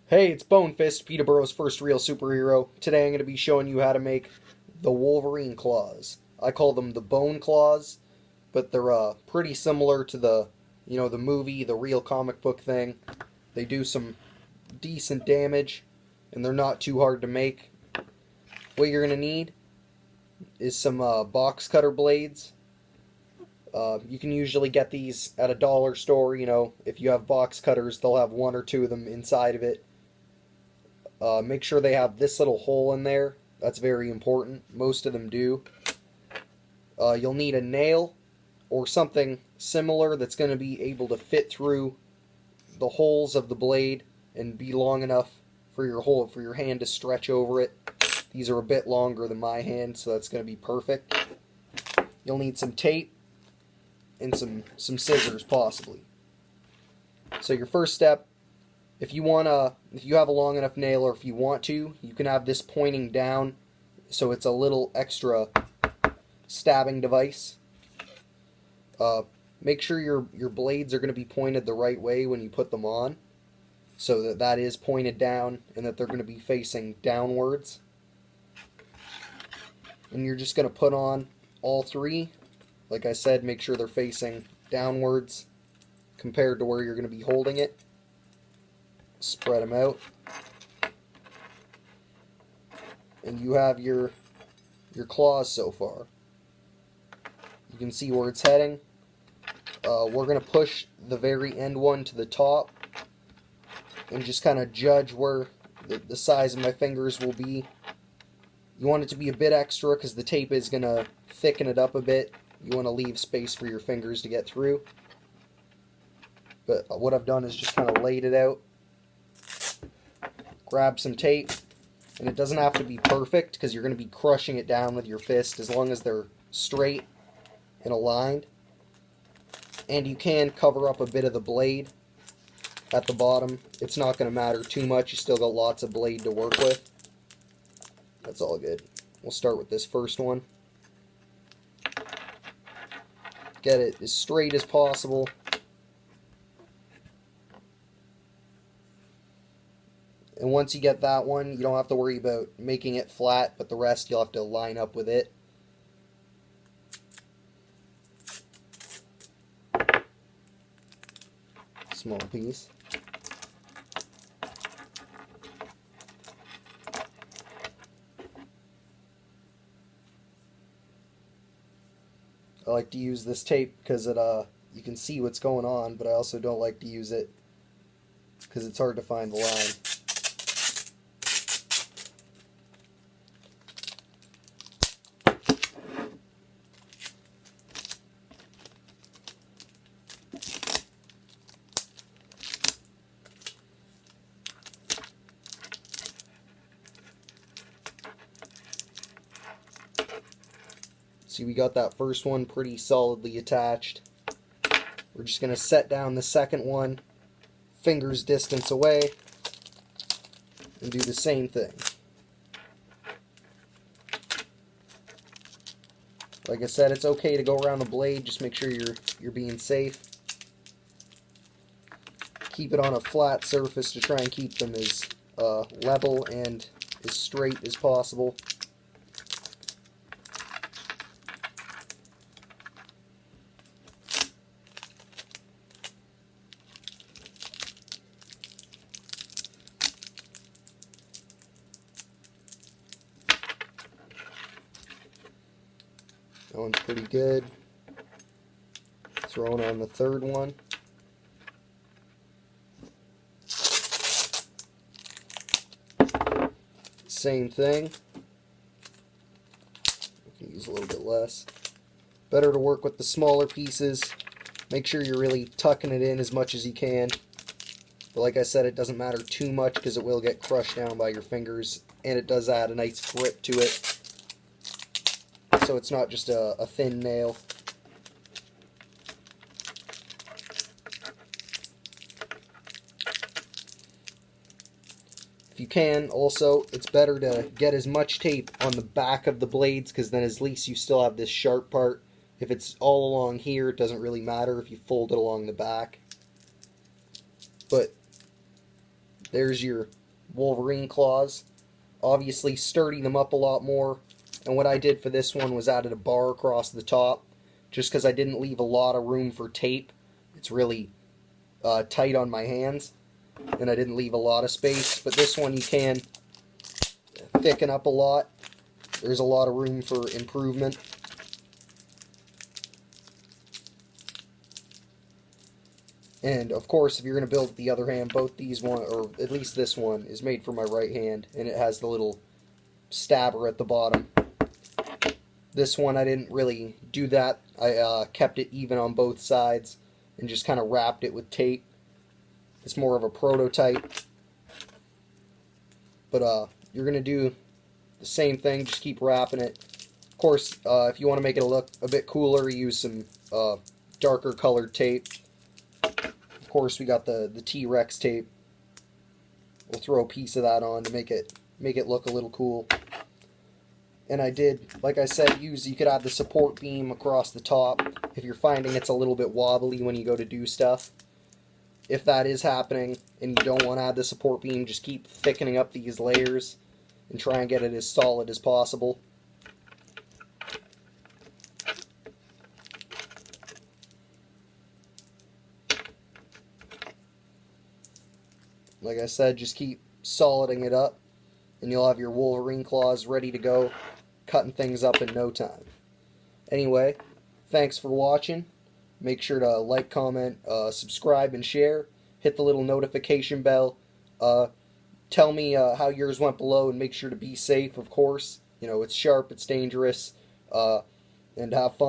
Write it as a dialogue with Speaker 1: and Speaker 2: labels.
Speaker 1: Hey, it's Bonefist, Peterborough's first real superhero. Today I'm going to be showing you how to make the Wolverine claws. I call them the bone claws, but they're pretty similar to the movie, the real comic book thing. They do some decent damage, and they're not too hard to make. What you're going to need is some box cutter blades. You can usually get these at a dollar store. If you have box cutters, they'll have one or two of them inside of it. Make sure they have this little hole in there. That's very important. Most of them do. You'll need a nail or something similar that's going to be able to fit through the holes of the blade and be long enough for your hand to stretch over it. These are a bit longer than my hand, so that's going to be perfect. You'll need some tape and some scissors, possibly. So your first step, if you have a long enough nail, or if you want to, you can have this pointing down, so it's a little extra stabbing device. Make sure your blades are going to be pointed the right way when you put them on, so that is pointed down and that they're going to be facing downwards. And you're just going to put on all three. Like I said, make sure they're facing downwards compared to where you're going to be holding it. Spread them out, and you have your claws so far. You can see where it's heading. We're going to push the very end one to the top and just kind of judge where the size of my fingers will be. You want it to be a bit extra because the tape is going to thicken it up a bit. You want to leave space for your fingers to get through. But what I've done is just kind of laid it out. Grab some tape, and it doesn't have to be perfect because you're going to be crushing it down with your fist, as long as they're straight and aligned. And you can cover up a bit of the blade at the bottom. It's not going to matter too much. You still got lots of blade to work with. That's all good. We'll start with this first one. Get it as straight as possible. And once you get that one, you don't have to worry about making it flat, but the rest you'll have to line up with it. Small piece. I like to use this tape because you can see what's going on, but I also don't like to use it because it's hard to find the line. See, we got that first one pretty solidly attached. We're just going to set down the second one, fingers distance away, and do the same thing. Like I said, it's okay to go around the blade, just make sure you're being safe. Keep it on a flat surface to try and keep them as level and as straight as possible. That one's pretty good. Throwing on the third one. Same thing. We can use a little bit less. Better to work with the smaller pieces. Make sure you're really tucking it in as much as you can. But like I said, it doesn't matter too much because it will get crushed down by your fingers, and it does add a nice grip to it. So it's not just a thin nail. If you can, also, it's better to get as much tape on the back of the blades, because then at least you still have this sharp part. If it's all along here, it doesn't really matter if you fold it along the back. But there's your Wolverine claws. Obviously sturdy them up a lot more. And what I did for this one was added a bar across the top, just because I didn't leave a lot of room for tape. It's really tight on my hands, and I didn't leave a lot of space. But this one you can thicken up a lot. There's a lot of room for improvement. And of course, if you're going to build the other hand, both these one, or at least this one, is made for my right hand, and it has the little stabber at the bottom. This one I didn't really do that. I kept it even on both sides and just kind of wrapped it with tape. It's more of a prototype. But you're going to do the same thing, just keep wrapping it. Of course, if you want to make it look a bit cooler, use some darker colored tape. Of course, we got the T-Rex tape. We'll throw a piece of that on to make it look a little cool. And I did, like I said, you could add the support beam across the top if you're finding it's a little bit wobbly when you go to do stuff. If that is happening and you don't want to add the support beam, just keep thickening up these layers and try and get it as solid as possible. Like I said, just keep soliding it up, and you'll have your Wolverine claws ready to go, cutting things up in no time. Anyway, thanks for watching. Make sure to like, comment, subscribe, and share. Hit the little notification bell. Tell me how yours went below, and make sure to be safe, of course. You know, it's sharp, it's dangerous, and have fun.